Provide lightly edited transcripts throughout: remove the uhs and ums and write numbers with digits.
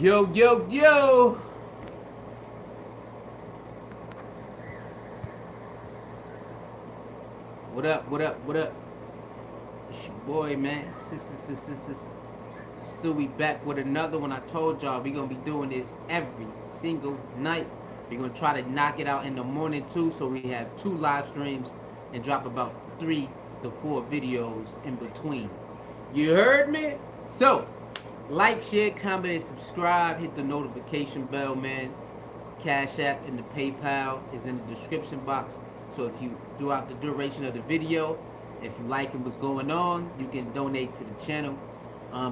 Yo, yo, yo. What up, what up, what up? It's your boy, man. Stewie back with another one. I told y'all we gonna be doing this every single night. We're gonna try to knock it out in the morning too, so we have 2 live streams and drop about 3 to 4 videos in between. You heard me? So, like, share, comment, and subscribe. Hit the notification bell, man. Cash App and the PayPal is in the description box. So if you, throughout the duration of the video, if you liking what's going on, you can donate to the channel.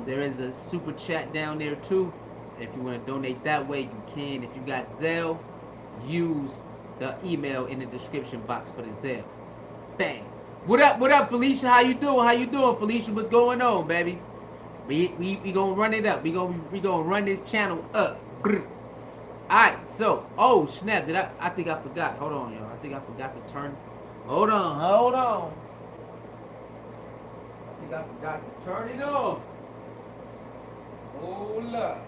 There is a super chat down there too. If you want to donate that way, you can. If you got Zelle, use the email in the description box for the Zelle. Bang. What up, Felicia? How you doing? How you doing, Felicia? What's going on, baby? We gonna run it up. We gonna run this channel up. Alright, so, oh snap, I think I forgot. Hold on, y'all. I think I forgot to turn. Hold on. I think I forgot to turn it on. Hold up.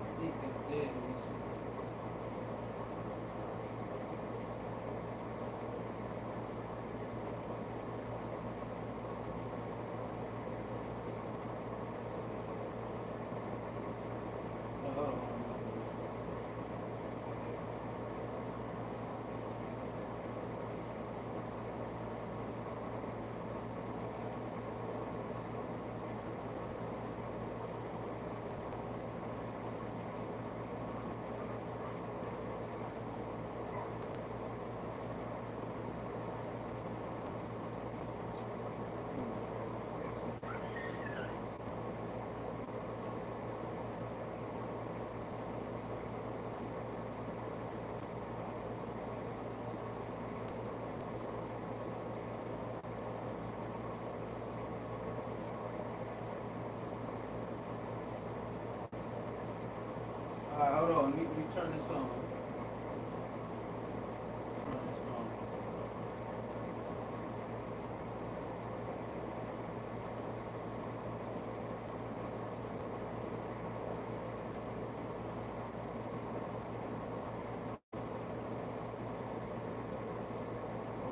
I think that's dead. Alright, hold on. Let me turn this on. Turn this on.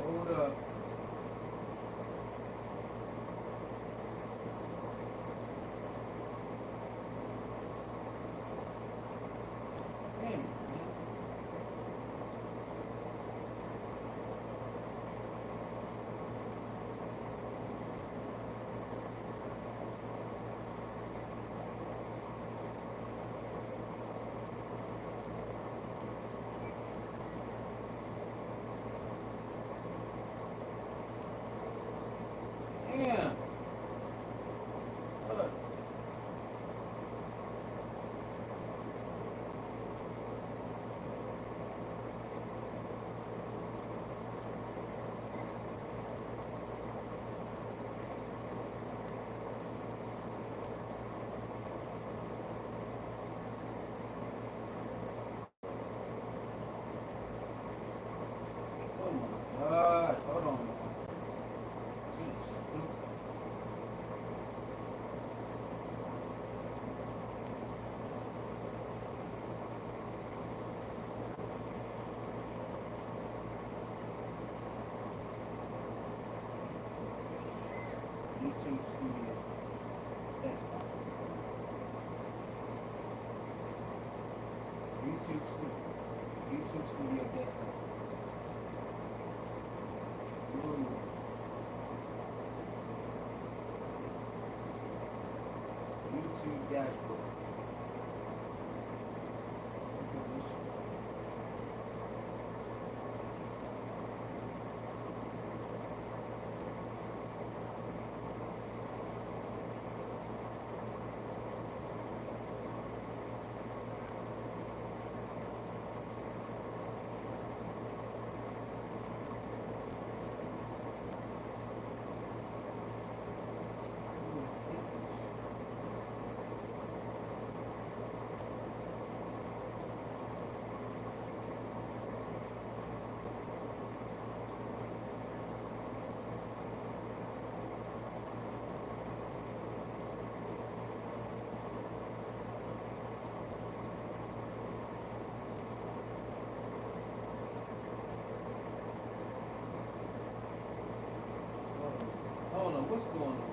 Hold up. Damn it, man. Damn. Look. Oh my gosh. Hold on. Jeez, stupid. YouTube Studio Desktop. YouTube Studio Desktop. Ooh. YouTube dashboard. Hold on, what's going on?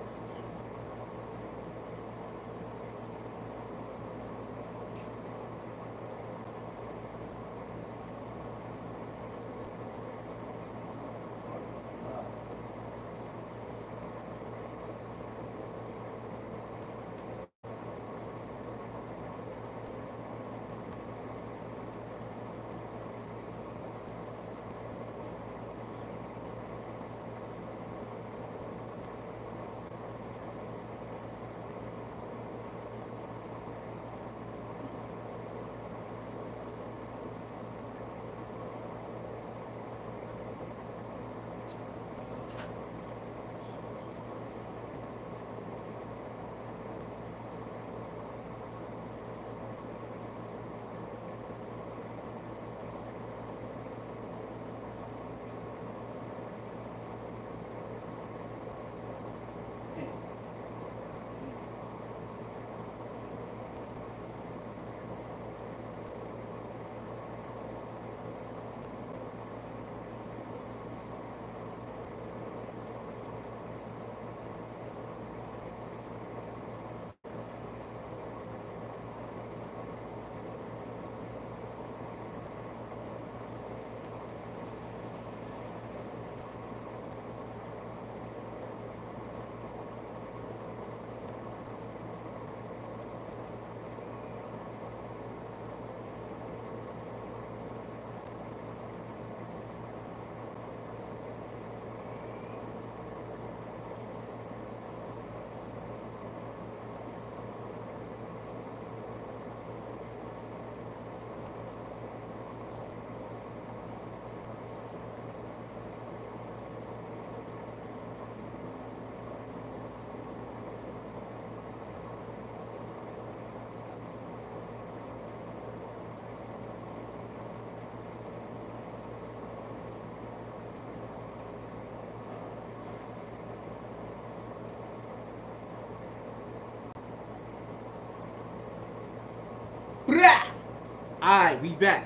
Alright, we back.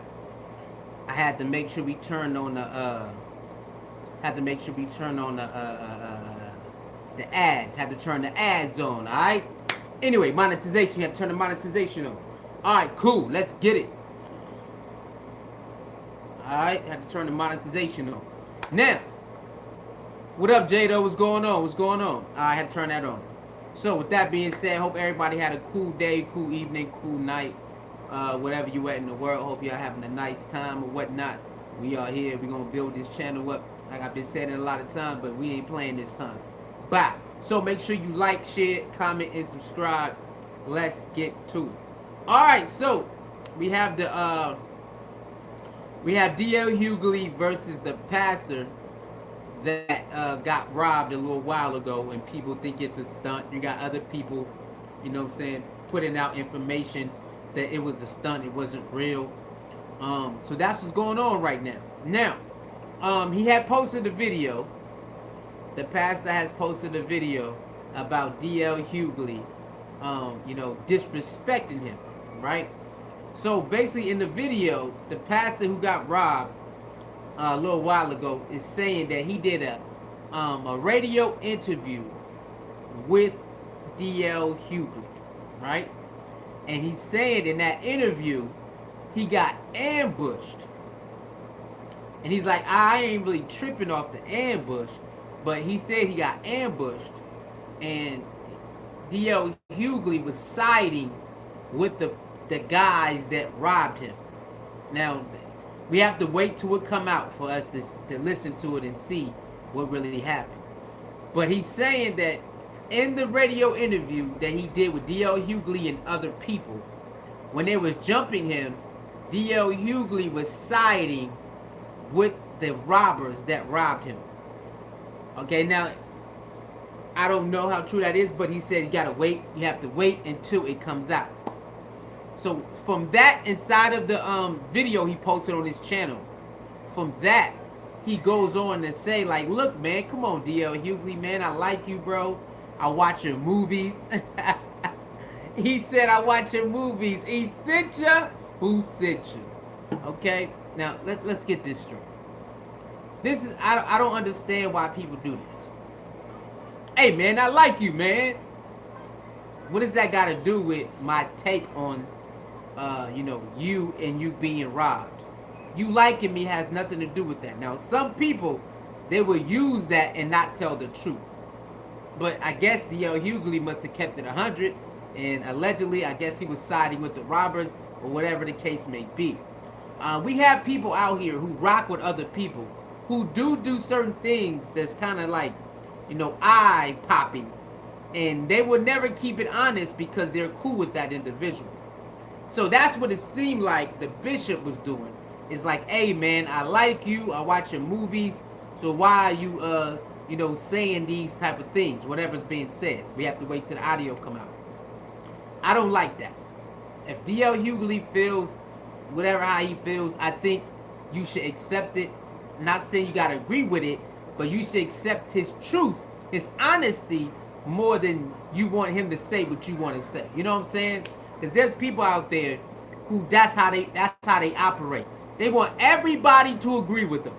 I had to make sure we turned on the had to make sure we turned on the ads. Had to turn the ads on, alright? Anyway, monetization, you have to turn the monetization on. Alright, cool, let's get it. Alright, had to turn the monetization on. Now, what up, Jado? What's going on? What's going on? I had to turn that on. So, with that being said, hope everybody had a cool day, cool evening, cool night. Whatever you at in the world, hope y'all having a nice time or whatnot. We are here. We're going to build this channel up. Like I've been saying it a lot of times, but we ain't playing this time. Bye. So, make sure you like, share, comment, and subscribe. Let's get to it. Alright, so, we have the, we have D.L. Hughley versus the pastor that got robbed a little while ago, and people think it's a stunt. You got other people, you know what I'm saying, putting out information that it was a stunt, it wasn't real. So that's what's going on right now. Now, he had posted a video. The pastor has posted a video about D.L. Hughley, you know, disrespecting him, right? So basically, in the video, the pastor who got robbed a little while ago is saying that he did a radio interview with D.L. Hughley, right? And he's saying in that interview he got ambushed, and he's like, I ain't really tripping off the ambush, but he said he got ambushed, and D.L. Hughley was siding with the guys that robbed him. Now, we have to wait till it come out for us to listen to it and see what really happened. But he's saying that in the radio interview that he did with D.L. Hughley and other people, when they was jumping him, D.L. Hughley was siding with the robbers that robbed him. Okay, now, I don't know how true that is, but he said you gotta wait. You have to wait until it comes out. So from that, inside of the video he posted on his channel, from that, he goes on to say, like, look, man, come on, D.L. Hughley, man, I like you, bro. I watch your movies. He said, I watch your movies. He sent ya? Who sent you? Okay, now, let's get this straight. This is, I don't understand why people do this. Hey man, I like you, man. What does that got to do with my take on, you and you being robbed? You liking me has nothing to do with that. Now, some people, they will use that and not tell the truth. But I guess D.L. Hughley must have kept it 100, and allegedly, I guess he was siding with the robbers or whatever the case may be. We have people out here who rock with other people who do certain things that's kind of like, eye popping, and they would never keep it honest because they're cool with that individual. So that's what it seemed like the bishop was doing. It's like, hey man, I like you, I watch your movies, so why are you saying these type of things? Whatever's being said. We have to wait till the audio come out. I don't like that. If D.L. Hughley feels whatever how he feels, I think you should accept it. Not saying you gotta agree with it, but you should accept his truth, his honesty, more than you want him to say what you want to say. You know what I'm saying? Because there's people out there who that's how they operate. They want everybody to agree with them.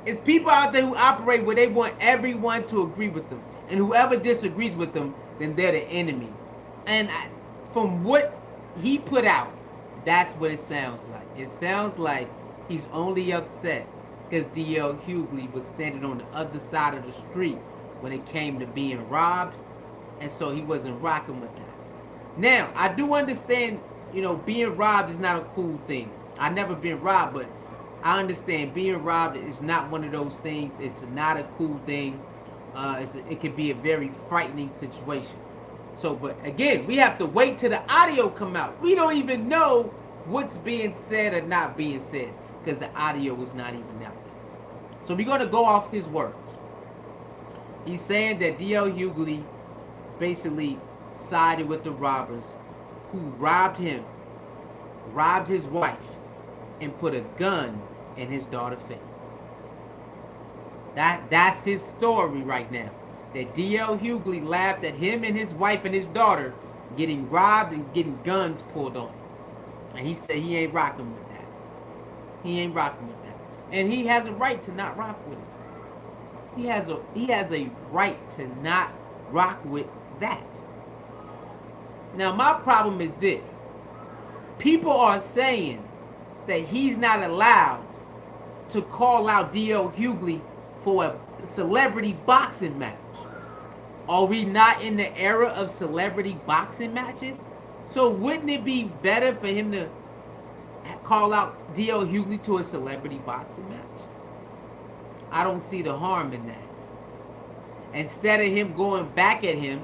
It's people out there who operate where they want everyone to agree with them, and whoever disagrees with them, then they're the enemy. And from what he put out, that's what it sounds like. It sounds like he's only upset because D.L. Hughley was standing on the other side of the street when it came to being robbed, and so he wasn't rocking with that. Now, I do understand, being robbed is not a cool thing. I've never been robbed, but I understand being robbed is not one of those things. It's not a cool thing. It could be a very frightening situation. So, but again, we have to wait till the audio come out. We don't even know what's being said or not being said because the audio is not even out there. So we're going to go off his words. He's saying that D.L. Hughley basically sided with the robbers who robbed him, robbed his wife, and put a gun in his daughter's face. That's his story right now. That D.L. Hughley laughed at him and his wife and his daughter getting robbed and getting guns pulled on him. And he said he ain't rocking with that. He ain't rocking with that. And he has a right to not rock with it. He has a right to not rock with that. Now my problem is this. People are saying that he's not allowed to call out D.L. Hughley for a celebrity boxing match. Are we not in the era of celebrity boxing matches? So wouldn't it be better for him to call out D.L. Hughley to a celebrity boxing match? I don't see the harm in that. Instead of him going back at him,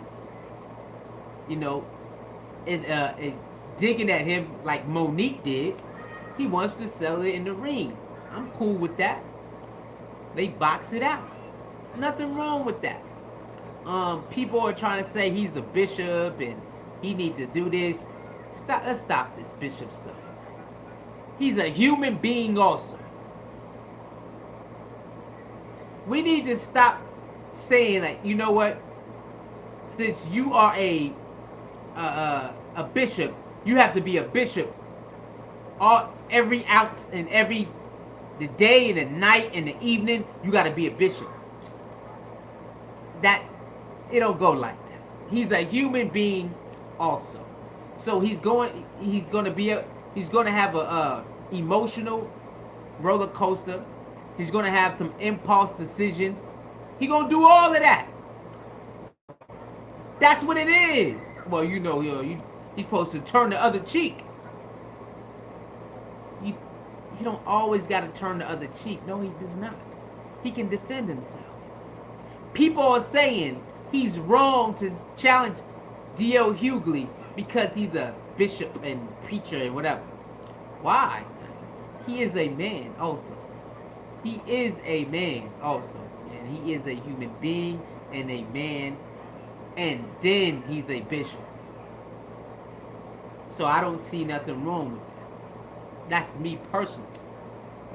and digging at him like Monique did, he wants to sell it in the ring. I'm cool with that. They box it out. Nothing wrong with that. People are trying to say he's a bishop and he needs to do this. Let's stop this bishop stuff. He's a human being also. We need to stop saying like, you know what? Since you are a bishop, you have to be a bishop every ounce and the day and the night and the evening. You got to be a bishop. That it don't go like that. He's a human being also. So he's going to have a emotional roller coaster. He's going to have some impulse decisions. He's going to do all of that. That's what it is. Well, he's supposed to turn the other cheek. You don't always got to turn the other cheek. No, he does not. He can defend himself. People are saying he's wrong to challenge D.L. Hughley because he's a bishop and preacher and whatever. Why? He is a man also. He is a man also. And he is a human being and a man. And then he's a bishop. So I don't see nothing wrong with that. That's me personally.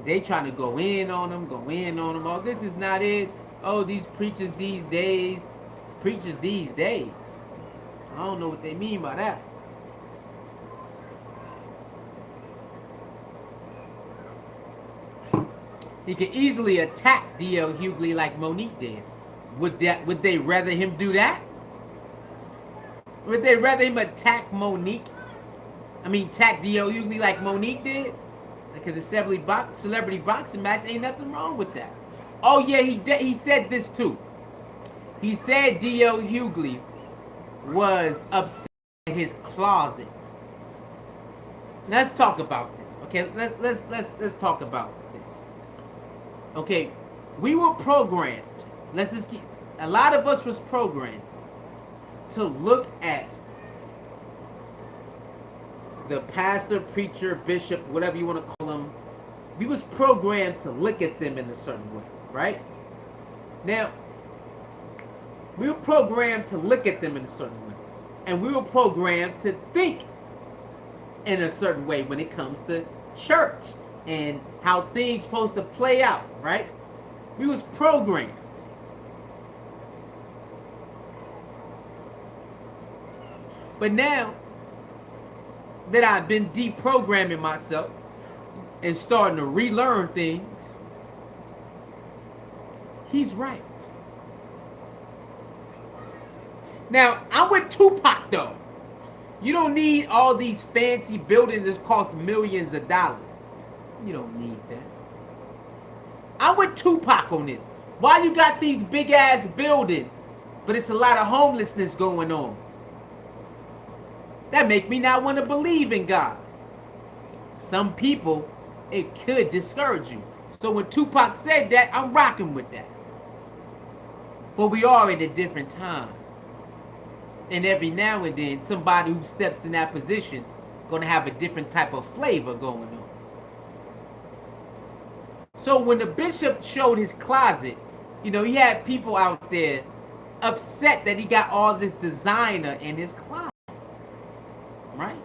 They trying to go in on him. Oh, this is not it. Oh, these preachers these days. Preachers these days. I don't know what they mean by that. He can easily attack D.L. Hughley like Monique did. Would they rather him do that? Would they rather him attack Monique? I mean, attack D.L. Hughley like Monique did? Because the celebrity boxing match, ain't nothing wrong with that. Oh yeah, he said this too. He said D.L. Hughley was upset in his closet. Let's talk about this. Okay, let's talk about this. Okay, we were programmed. A lot of us was programmed to look at the pastor, preacher, bishop, whatever you want to call them. We was programmed to look at them in a certain way, right? Now, we were programmed to look at them in a certain way. And we were programmed to think in a certain way when it comes to church and how things supposed to play out, right? We was programmed. But now that I've been deprogramming myself and starting to relearn things, he's right. Now, I'm with Tupac though. You don't need all these fancy buildings that cost millions of dollars. You don't need that. I'm with Tupac on this. Why you got these big ass buildings, but it's a lot of homelessness going on? That make me not want to believe in God. Some people, it could discourage you. So when Tupac said that, I'm rocking with that. But we are in a different time. And every now and then, somebody who steps in that position going to have a different type of flavor going on. So when the bishop showed his closet, you know, he had people out there upset that he got all this designer in his closet. Right?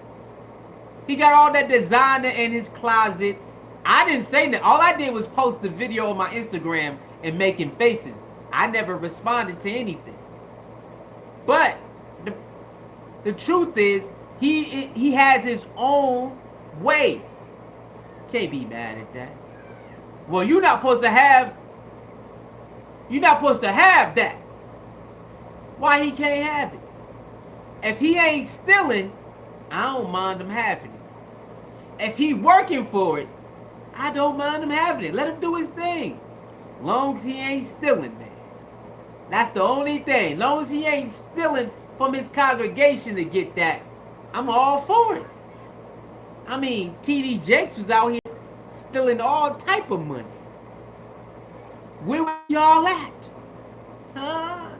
He got all that designer in his closet. I didn't say that. All I did was post the video on my Instagram and making faces. I never responded to anything. But the truth is, he has his own way. Can't be mad at that. Well, you're not supposed to have that. Why he can't have it? If he ain't stealing, I don't mind him having it. If he working for it, I don't mind him having it. Let him do his thing. Long as he ain't stealing, man. That's the only thing. Long as he ain't stealing from his congregation to get that, I'm all for it. I mean, T.D. Jakes was out here stealing all type of money. Where was y'all at? Huh?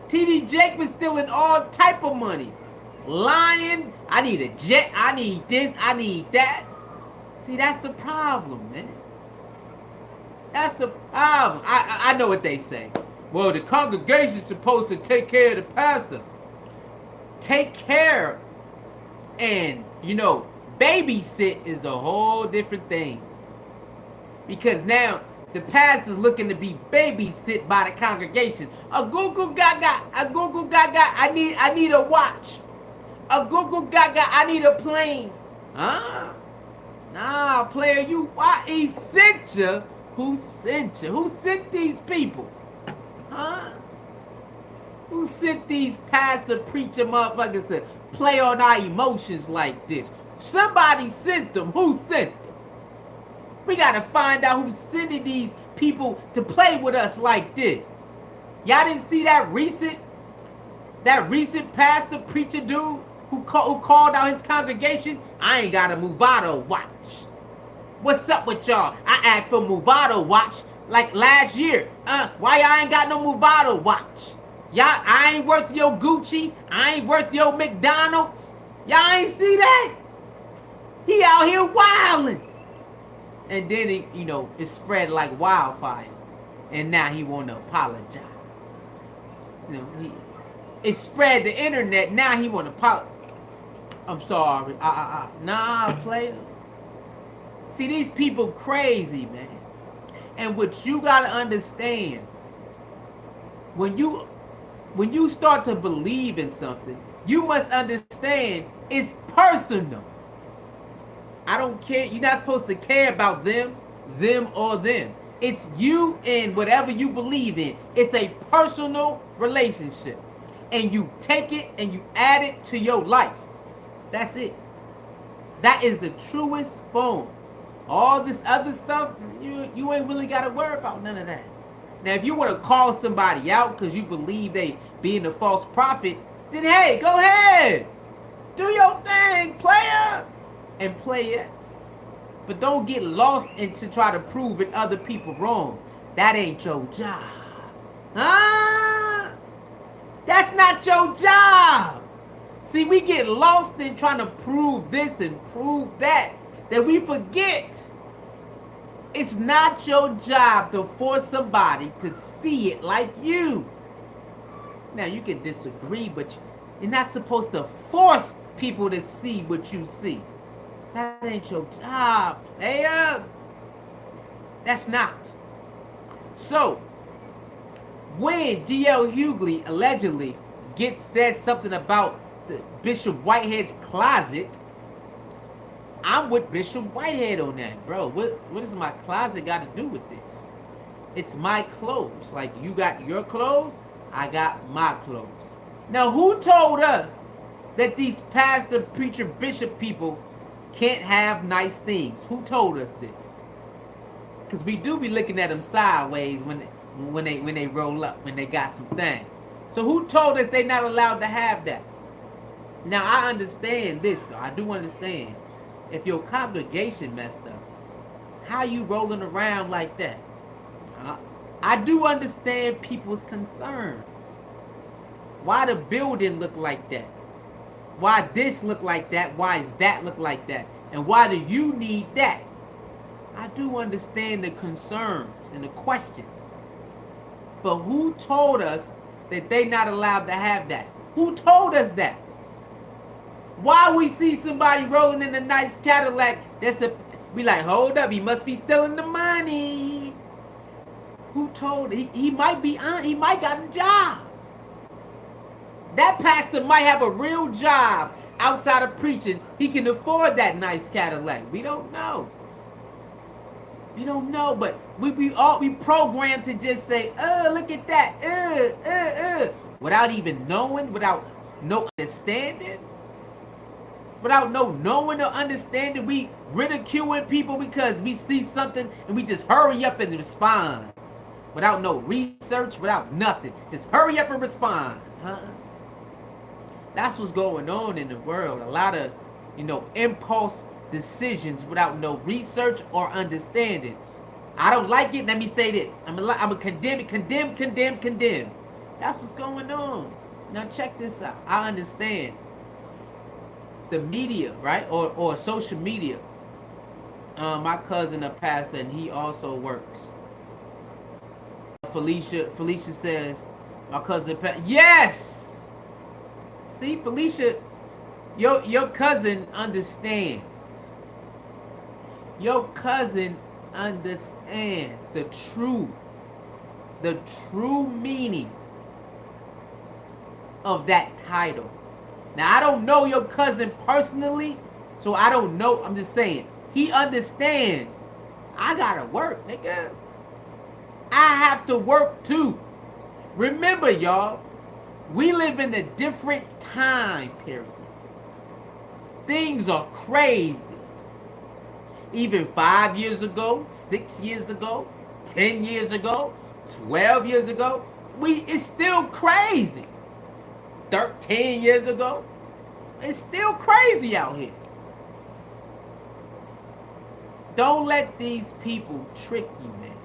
T.D. Jakes was stealing all type of money. Lying, I need a jet, I need this, I need that. See, that's the problem, man. That's the problem. I know what they say. Well, the congregation's supposed to take care of the pastor. Take care and, you know, babysit is a whole different thing. Because now the pastor's looking to be babysit by the congregation. A Google Gaga, I need a watch. A Google Gaga, I need a plane. Huh? Nah, player, why he sent you? Who sent you? Who sent these people? Huh? Who sent these pastor preacher motherfuckers to play on our emotions like this? Somebody sent them. Who sent them? We gotta find out who's sending these people to play with us like this. Y'all didn't see that recent pastor preacher dude who called out his congregation? I ain't got a Movado watch. What's up with y'all? I asked for Movado watch like last year. Why y'all ain't got no Movado watch? Y'all, I ain't worth your Gucci. I ain't worth your McDonald's. Y'all ain't see that? He out here wilding. And then it spread like wildfire. And now he want to apologize. It spread the internet. Now he want to apologize. I'm sorry. Nah, player. See, these people crazy, man. And what you gotta understand, when you start to believe in something, you must understand it's personal. I don't care. You're not supposed to care about them or them. It's you and whatever you believe in. It's a personal relationship. And you take it and you add it to your life. That's it. That is the truest form. All this other stuff, you ain't really got to worry about none of that. Now, if you want to call somebody out because you believe they being a false prophet, then hey, go ahead. Do your thing, player. And play it. But don't get lost into try to prove it other people wrong. That ain't your job. Huh? That's not your job. See, we get lost in trying to prove this and prove that we forget it's not your job to force somebody to see it like you. Now, you can disagree, but you're not supposed to force people to see what you see. That ain't your job, player. That's not. So, when D.L. Hughley allegedly said something about the Bishop Whitehead's closet, I'm with Bishop Whitehead on that, bro. What does my closet got to do with this? It's my clothes. Like, you got your clothes, I got my clothes. Now, who told us that these pastor, preacher, bishop people can't have nice things? Who told us this? Because we do be looking at them sideways when they roll up, when they got some things. So who told us they not allowed to have that? Now, I understand this, though. I do understand. If your congregation messed up, how you rolling around like that? I do understand people's concerns. Why the building look like that? Why this look like that? Why is that look like that? And why do you need that? I do understand the concerns and the questions. But who told us that they not allowed to have that? Who told us that? Why we see somebody rolling in a nice Cadillac, we like, hold up, he must be stealing the money. Who told? He might got a job. That pastor might have a real job outside of preaching. He can afford that nice Cadillac. We don't know. We don't know, but we programmed to just say, look at that, without even knowing, without no understanding. Without no knowing or understanding, we ridiculing people because we see something and we just hurry up and respond. Without no research, without nothing. Just hurry up and respond. Huh? That's what's going on in the world. A lot of, impulse decisions without no research or understanding. I don't like it. Let me say this. I'm a condemn it. Condemn. That's what's going on. Now check this out. I understand. The media, right, or social media. My cousin a pastor, and he also works. Felicia says, my cousin, yes. See, Felicia, your cousin understands. Your cousin understands the true meaning of that title. Now, I don't know your cousin personally, so I don't know. I'm just saying, he understands. I gotta work, nigga. I have to work too. Remember, y'all, we live in a different time period. Things are crazy. Even 5 years ago, 6 years ago, 10 years ago, 12 years ago, it's still crazy. 13 years ago, it's still crazy out here. Don't let these people trick you, man.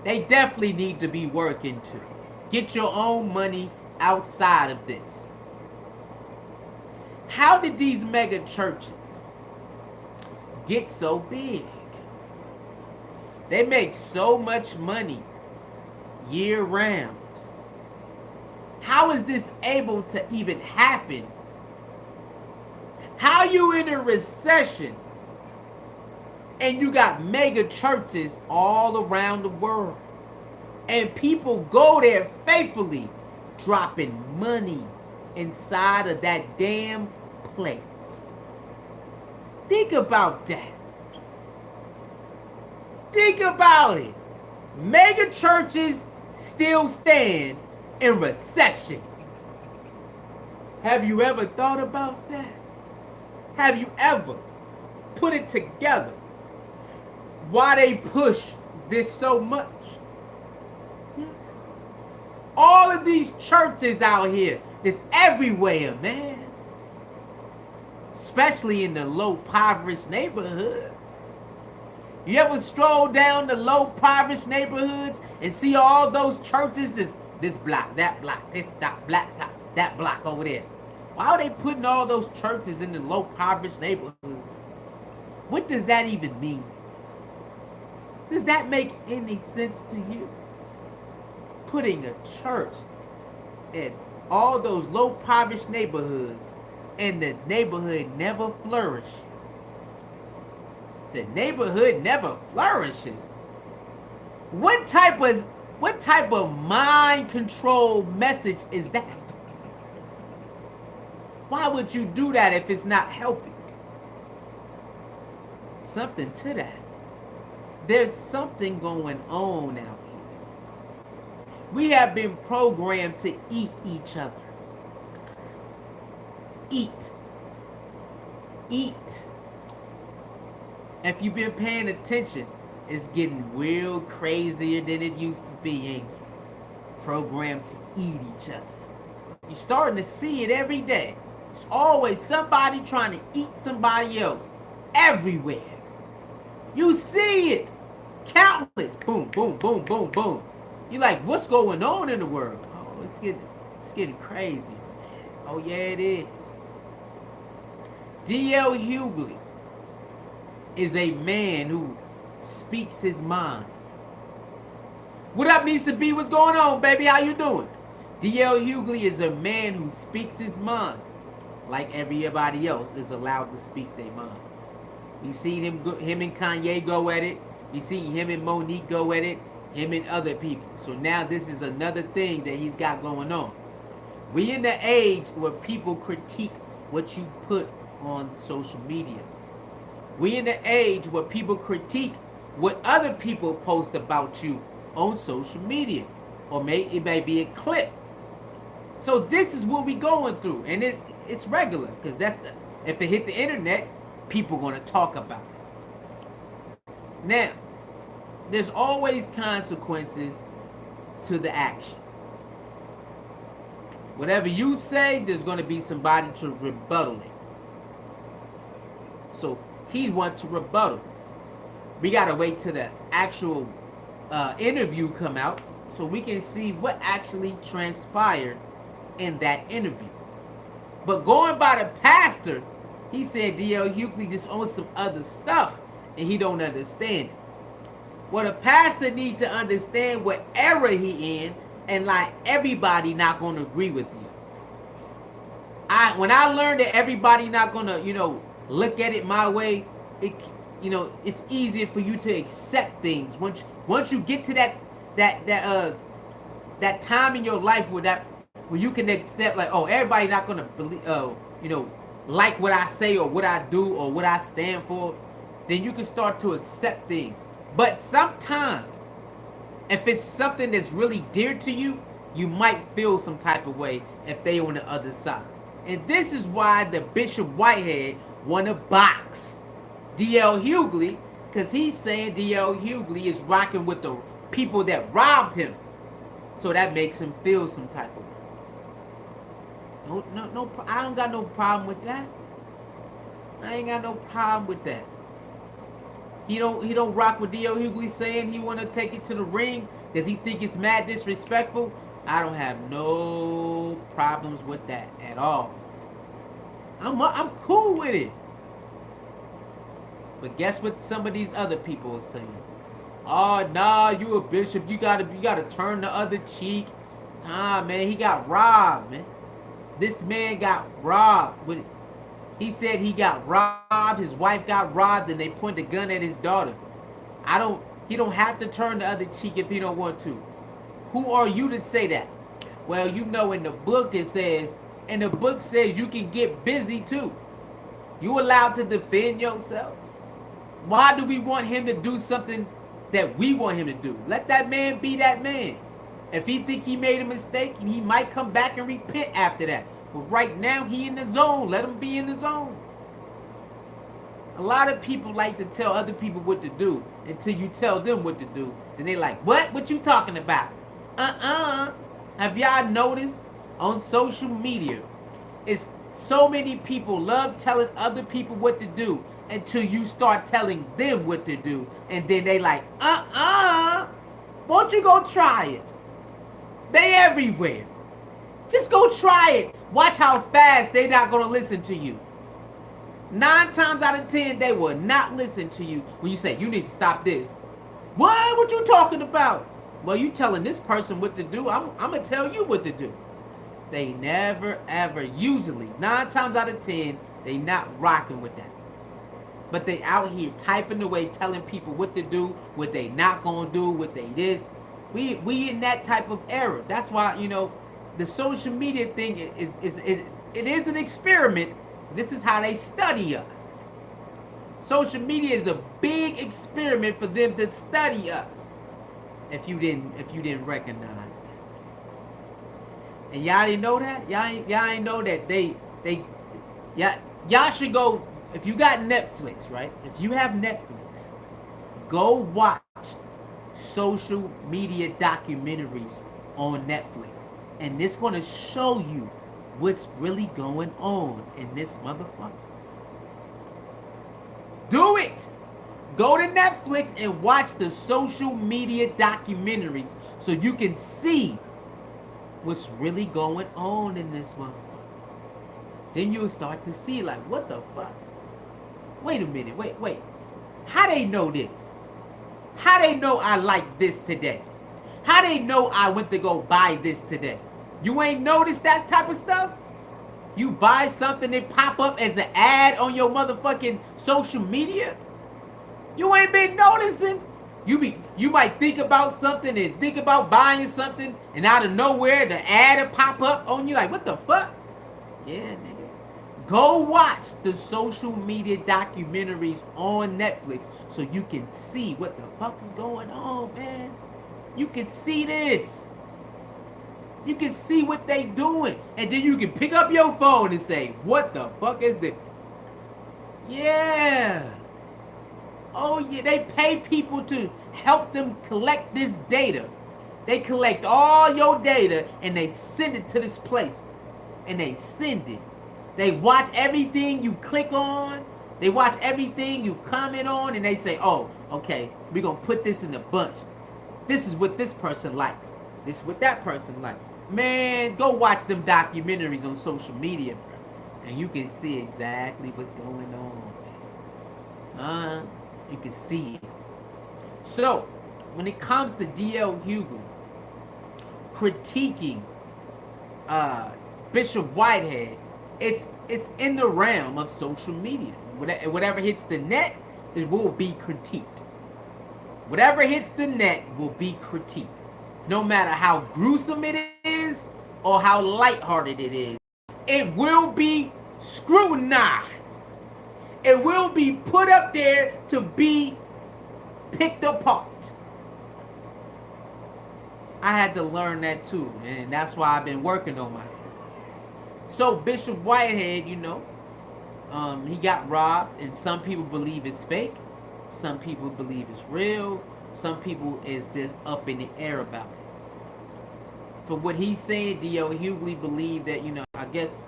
They definitely need to be working too. Get your own money outside of this. How did these mega churches get so big? They make so much money year round. How is this able to even happen? How you in a recession and you got mega churches all around the world and people go there faithfully dropping money inside of that damn plate? Think about that. Think about it. Mega churches still stand in recession. Have you ever thought about that? Have you ever put it together? Why they push this so much? All of these churches out here, it's everywhere, man. Especially in the low impoverished neighborhoods. You ever stroll down the low impoverished neighborhoods and see all those churches? This block, that block, this block, that block over there. Why are they putting all those churches in the low impoverished neighborhood? What does that even mean? Does that make any sense to you? Putting a church in all those low impoverished neighborhoods, and the neighborhood never flourishes. The neighborhood never flourishes. What type of mind control message is that? Why would you do that if it's not helping? Something to that. There's something going on out here. We have been programmed to eat each other. Eat. If you've been paying attention, it's getting real crazier than it used to be, ain't it? Programmed to eat each other. You're starting to see it every day. It's always somebody trying to eat somebody else. Everywhere. You see it. Countless. Boom, boom, boom, boom, boom. You're like, what's going on in the world? Oh, it's getting crazy. Oh, yeah, it is. D.L. Hughley is a man who speaks his mind. What up, Nisa B? What's going on, baby? How you doing? D.L. Hughley is a man who speaks his mind. Like everybody else is allowed to speak their mind. You see him and Kanye go at it. You see him and Monique go at it. Him and other people. So now this is another thing that he's got going on. We in the age where people critique what you put on social media. We in the age where people critique what other people post about you on social media. Or it may be a clip. So this is what we going through. And it's regular. Because if it hit the internet, people going to talk about it. Now, there's always consequences to the action. Whatever you say, there's going to be somebody to rebuttal it. So he wants to rebuttal. We got to wait till the actual interview come out so we can see what actually transpired in that interview. But going by the pastor, he said D.L. Hughley just owns some other stuff and he don't understand it. Well, the pastor needs to understand what era he in, and like everybody not going to agree with you. When I learned that everybody not going to, look at it my way, it's easier for you to accept things. Once you get to that time in your life where you can accept, like, oh, everybody not going to believe, like what I say or what I do or what I stand for, then you can start to accept things. But sometimes, if it's something that's really dear to you, you might feel some type of way if they on the other side. And this is why the Bishop Whitehead want to box D.L. Hughley, because he's saying D.L. Hughley is rocking with the people that robbed him. So that makes him feel some type of way. No, I don't got no problem with that. I ain't got no problem with that. He don't rock with D.L. Hughley saying he want to take it to the ring because he think it's mad disrespectful. I don't have no problems with that at all. I'm cool with it. But guess what some of these other people are saying? Oh, nah, you a bishop. You gotta turn the other cheek. Ah, man, he got robbed, man. This man got robbed. He said he got robbed, his wife got robbed, and they pointed a gun at his daughter. He don't have to turn the other cheek if he don't want to. Who are you to say that? Well, in the book it says, you can get busy too. You allowed to defend yourself? Why do we want him to do something that we want him to do. Let that man be that man. If he think he made a mistake, he might come back and repent after that. But right now, he in the zone. Let him be in the zone. A lot of people like to tell other people what to do until you tell them what to do. Then they like, what? What you talking about? Have y'all noticed on social media, it's so many people love telling other people what to do until you start telling them what to do. And then they like, won't you go try it? They everywhere. Just go try it. Watch how fast they not going to listen to you. 9 times out of 10, they will not listen to you when you say, you need to stop this. What? What you talking about? Well, you telling this person what to do. I'm going to tell you what to do. They never, ever, usually, 9 times out of 10, they not rocking with that. But they out here typing away, telling people what to do, what they not going to do, what they this. We in that type of era. That's why, you know, the social media thing is an experiment. This is how they study us. Social media is a big experiment for them to study us. If you didn't recognize that. And y'all didn't know that? Y'all ain't know that y'all should go, if you got Netflix, right? If you have Netflix, go watch social media documentaries on Netflix. And it's gonna show you what's really going on in this motherfucker. Do it! Go to Netflix and watch the social media documentaries so you can see what's really going on in this motherfucker. Then you'll start to see like, what the fuck? Wait a minute, wait. How they know this? How they know I like this today? How they know I went to go buy this today? You ain't noticed that type of stuff? You buy something and pop up as an ad on your motherfucking social media? You ain't been noticing? You might think about something and think about buying something, and out of nowhere the ad will pop up on you like, what the fuck? Yeah, nigga. Go watch the social media documentaries on Netflix so you can see what the fuck is going on, man. You can see this. You can see what they doing. And then you can pick up your phone and say, what the fuck is this? Yeah. Oh yeah, they pay people to help them collect this data. They collect all your data and they send it to this place. And they send it. They watch everything you click on. They watch everything you comment on. And they say, oh, okay, we're going to put this in a bunch. This is what this person likes. This is what that person likes. Man, go watch them documentaries on social media, bro. And you can see exactly what's going on. You can see it. So, when it comes to D.L. Hughley critiquing Bishop Whitehead, it's in the realm of social media. Whatever hits the net, it will be critiqued. Whatever hits the net will be critiqued. No matter how gruesome it is or how lighthearted it is, it will be scrutinized. It will be put up there to be picked apart. I had to learn that too, and that's why I've been working on myself. So Bishop Whitehead, you know, he got robbed, and some people believe it's fake. Some people believe it's real. Some people is just up in the air about it. For what he's saying, D.L. Hughley believed that, you know, I guess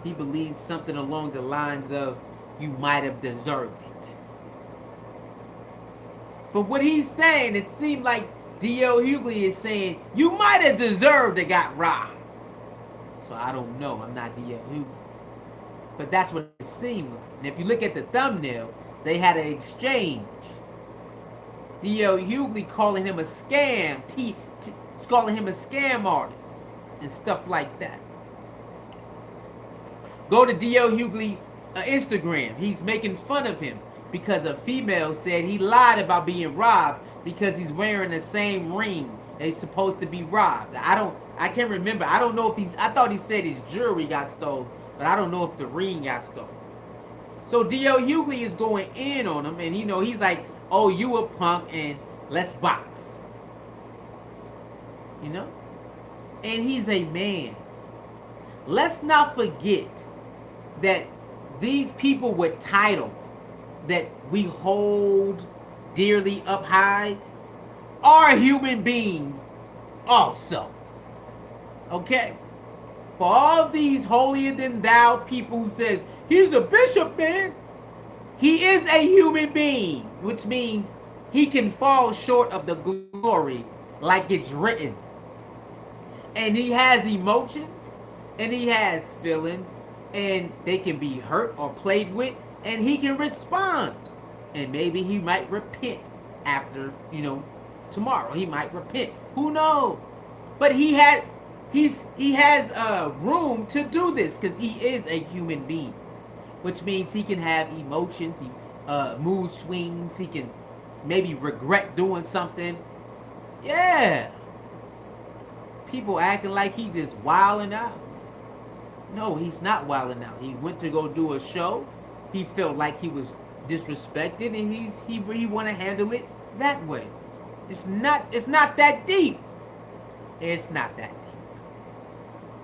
he believes something along the lines of, you might have deserved it. For what he's saying, it seemed like D.L. Hughley is saying, you might have deserved to got robbed. So I don't know. I'm not D.L. Hughley. But that's what it seemed like. And if you look at the thumbnail, they had an exchange. D.L. Hughley calling him a scam. Calling him a scam artist. And stuff like that. Go to D.L. Hughley Instagram. He's making fun of him because a female said he lied about being robbed because he's wearing the same ring that he's supposed to be robbed. I can't remember. I don't know if I thought he said his jewelry got stolen, but I don't know if the ring got stolen. So D.L. Hughley is going in on him, and you know, he's like, oh, you a punk, and Let's box. You know? And he's a man. Let's not forget that these people with titles that we hold dearly up high are human beings also. Okay? For all these holier than thou people who says, he's a bishop, man. He is a human being, which means he can fall short of the glory like it's written. And he has emotions, and he has feelings, and they can be hurt or played with, and he can respond. And maybe he might repent after, tomorrow. He might repent. Who knows? But he has room to do this because he is a human being, which means he can have emotions, mood swings. He can maybe regret doing something. Yeah. People acting like he just wilding out. No, he's not wilding out. He went to go do a show. He felt like he was disrespected, and he want to handle it that way. It's not that deep. It's not that deep.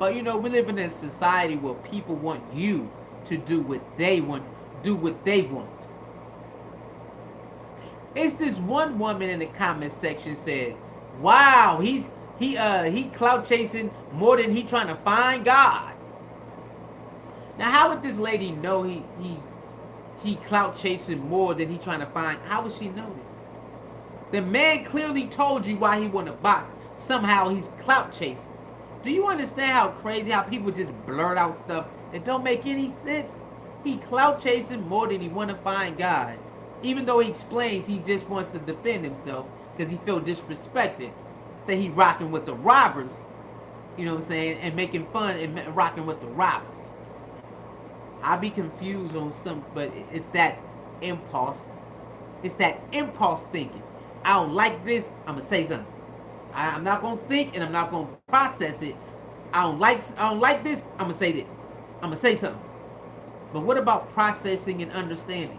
But we live in a society where people want you to do what they want. It's this one woman in the comment section said, "Wow, he clout chasing more than he trying to find God." Now, how would this lady know he clout chasing more than he trying to find? How would she know this? The man clearly told you why he want to box. Somehow he's clout chasing. Do you understand how crazy how people just blurt out stuff that don't make any sense? He clout chasing more than he want to find God. Even though he explains he just wants to defend himself because he feel disrespected. That he rocking with the robbers, you know what I'm saying, and making fun and rocking with the robbers. I be confused on some, but it's that impulse. It's that impulse thinking. I don't like this, I'm gonna say something. I'm not gonna think and I'm not gonna process it. I don't like this, I'm gonna say this. I'm gonna say something. But what about processing and understanding?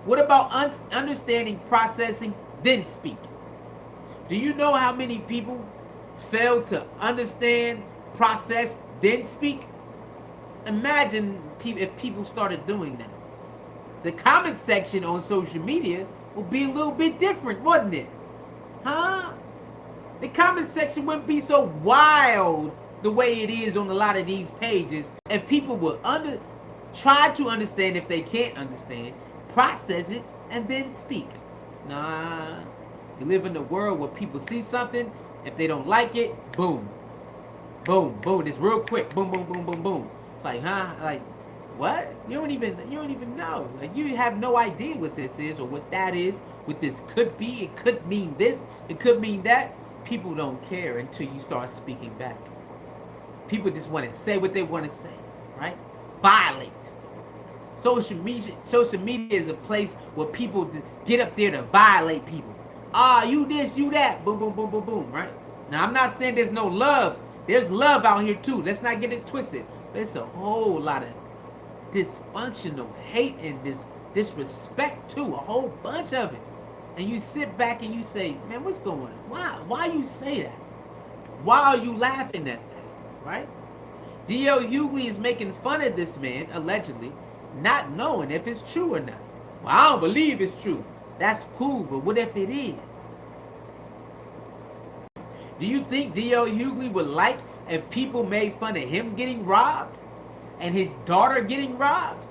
What about understanding, processing, then speak? Do you know how many people fail to understand, process, then speak? Imagine if people started doing that. The comment section on social media would be a little bit different, wouldn't it? Huh? The comment section wouldn't be so wild the way it is on a lot of these pages, and people would try to understand if they can't understand, process it, and then speak. Nah. You live in a world where people see something, if they don't like it, boom. Boom, boom. It's real quick. Boom, boom, boom, boom, boom. It's like, huh? Like, what? You don't even know. Like, you have no idea what this is or what that is, what this could be. It could mean this, it could mean that. People don't care until you start speaking back. People just want to say what they want to say, right? Violate. Social media is a place where people get up there to violate people. You this, you that, boom, boom, boom, boom, boom, right? Now, I'm not saying there's no love. There's love out here, too. Let's not get it twisted. But it's a whole lot of dysfunctional hate and disrespect, too. A whole bunch of it. And you sit back and you say, man, what's going on? Why you say that? Why are you laughing at that, right? D.L. Hughley is making fun of this man, allegedly, not knowing if it's true or not. Well, I don't believe it's true. That's cool, but what if it is? Do you think D.L. Hughley would like if people made fun of him getting robbed and his daughter getting robbed?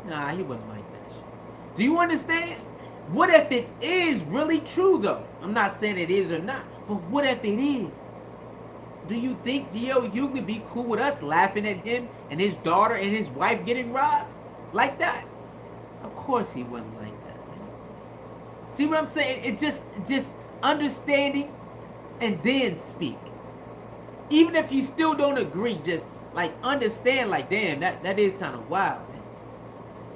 Nah, he wouldn't like that shit. Do you understand? What if it is really true, though? I'm not saying it is or not, but what if it is? Do you think D.L. Hughley would be cool with us laughing at him and his daughter and his wife getting robbed like that? Of course he wouldn't like that, man. See what I'm saying? It's just understanding and then speak. Even if you still don't agree, just like understand, like, damn, that is kind of wild, man.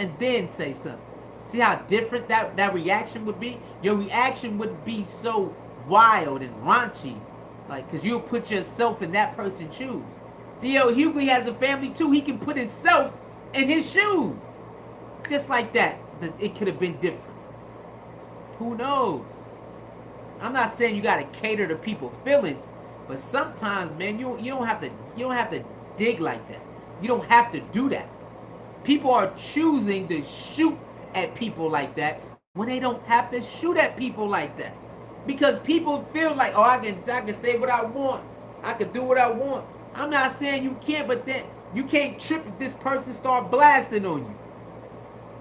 And then say something. See how different that reaction would be? Your reaction would be so wild and raunchy. Like, because you'll put yourself in that person's shoes. D.L. Hughley has a family too. He can put himself in his shoes. Just like that. It could have been different. Who knows? I'm not saying you gotta cater to people's feelings, but sometimes, man, you don't have to dig like that. You don't have to do that. People are choosing to shoot at people like that when they don't have to shoot at people like that. Because people feel like, oh, I can say what I want. I can do what I want. I'm not saying you can't, but then you can't trip if this person start blasting on you.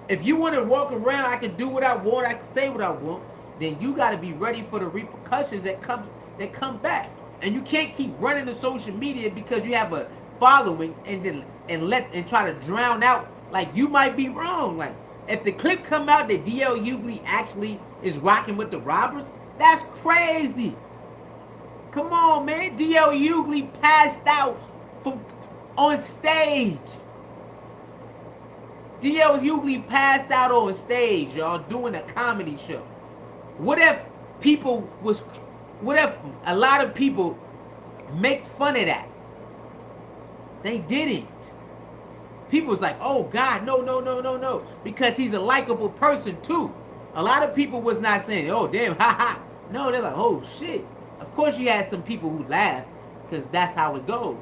If you want to walk around, I can do what I want, I can say what I want, then you got to be ready for the repercussions that come back. And you can't keep running to social media because you have a following and try to drown out like you might be wrong. Like if the clip come out that DL Hughley actually is rocking with the robbers, that's crazy. Come on, man. DL Hughley passed out on stage. DL Hughley passed out on stage, y'all, doing a comedy show. What if a lot of people make fun of that? They didn't. People was like, oh God, no, because he's a likable person too. A lot of people was not saying, oh damn, haha. No, they're like, oh shit. Of course you had some people who laughed, because that's how it goes.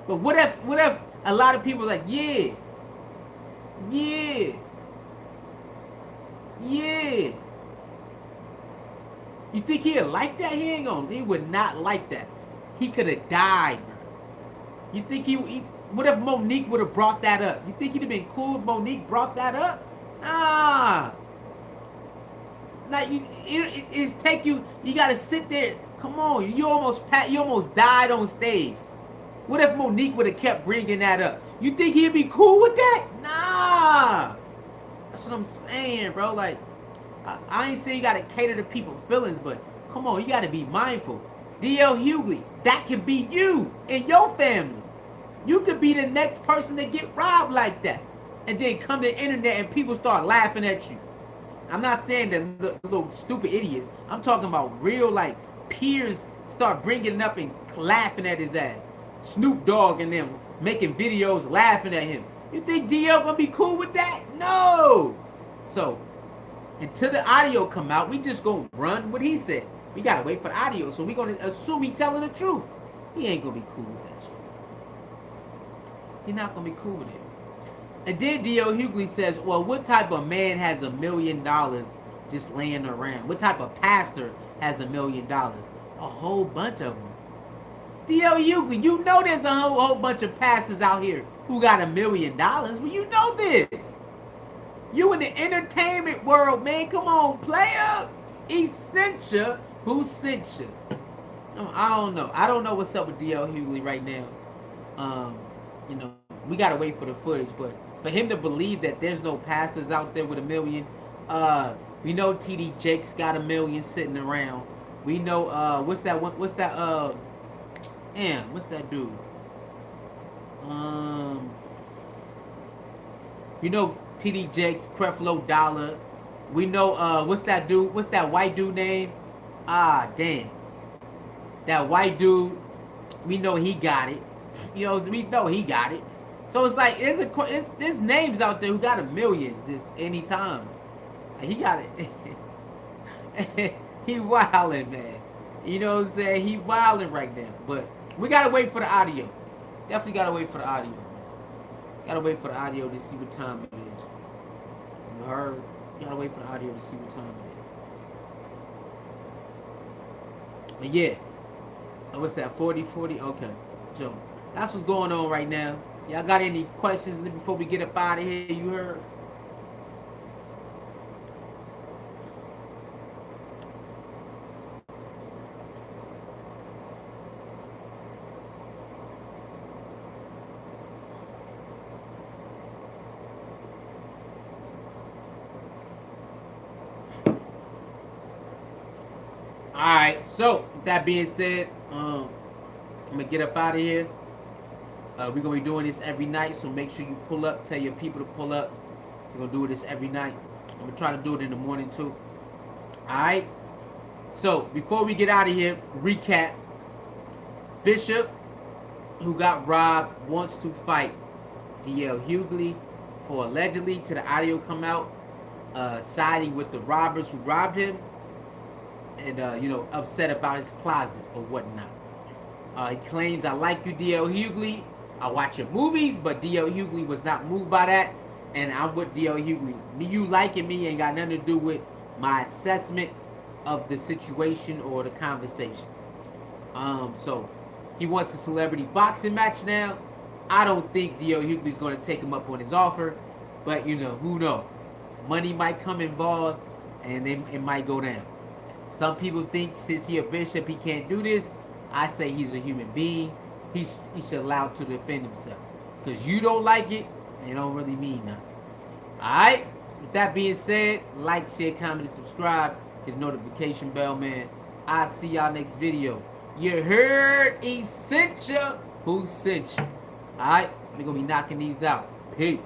But what if a lot of people was like, yeah. You think he'd like that? He would not like that. He could have died, bro. You think what if Monique would have brought that up? You think he'd have been cool if Monique brought that up? Nah. Like you gotta sit there. Come on, you almost died on stage. What if Monique would have kept bringing that up? You think he'd be cool with that? Nah. That's what I'm saying, bro. Like, I ain't saying you gotta cater to people's feelings, but come on, you gotta be mindful. DL Hughley, that could be you and your family. You could be the next person to get robbed like that, and then come to the internet and people start laughing at you. I'm not saying the little stupid idiots. I'm talking about real, like, peers start bringing it up and laughing at his ass. Snoop Dogg and them making videos laughing at him. You think DL gonna be cool with that? No. So until the audio come out, we just gonna run what he said. We gotta wait for the audio, so we gonna assume he telling the truth. He ain't gonna be cool with that shit. He's not gonna be cool with it. And then DL Hughley says, well, what type of man has $1 million just laying around? What type of pastor has $1 million? A whole bunch of them. DL Hughley, you know there's a whole bunch of pastors out here who got $1 million. Well, you know this. You in the entertainment world, man. Come on, player. He sent you. Who sent you? I don't know. I don't know what's up with DL Hughley right now. You know, we gotta wait for the footage, but for him to believe that there's no pastors out there with $1 million, we know TD Jakes got $1 million sitting around. We know what's that dude? You know TD Jakes, Creflo Dollar. We know what's that dude? What's that white dude name? Damn. That white dude, we know he got it. You know, we know he got it. So it's like there's names out there who got $1 million this anytime. He got it. He wildin', man. You know what I'm saying? He wildin' right now. But we gotta wait for the audio. Definitely gotta wait for the audio. Gotta wait for the audio to see what time it is. You heard? You gotta wait for the audio to see what time it is. But yeah. What's that? 40? Okay. So that's what's going on right now. Y'all got any questions before we get up out of here? You heard? Alright, so with that being said, I'm gonna get up out of here. We're gonna be doing this every night, so make sure you pull up, tell your people to pull up. We're gonna do this every night. I'm gonna try to do it in the morning too. Alright. So before we get out of here, recap. Bishop, who got robbed, wants to fight DL Hughley for allegedly, to the audio come out, siding with the robbers who robbed him. and upset about his closet or whatnot. He claims, I like you, D.L. Hughley. I watch your movies, but D.L. Hughley was not moved by that. And I'm with D.L. Hughley. You liking me ain't got nothing to do with my assessment of the situation or the conversation. So he wants a celebrity boxing match now. I don't think D.L. Hughley's going to take him up on his offer, but who knows? Money might come involved, and it might go down. Some people think since he a bishop, he can't do this. I say he's a human being. He should allow to defend himself. Because you don't like it, it don't really mean nothing. Alright? With that being said, like, share, comment, and subscribe. Hit the notification bell, man. I'll see y'all next video. You heard? He sent you. Who sent you? Alright? We're going to be knocking these out. Peace.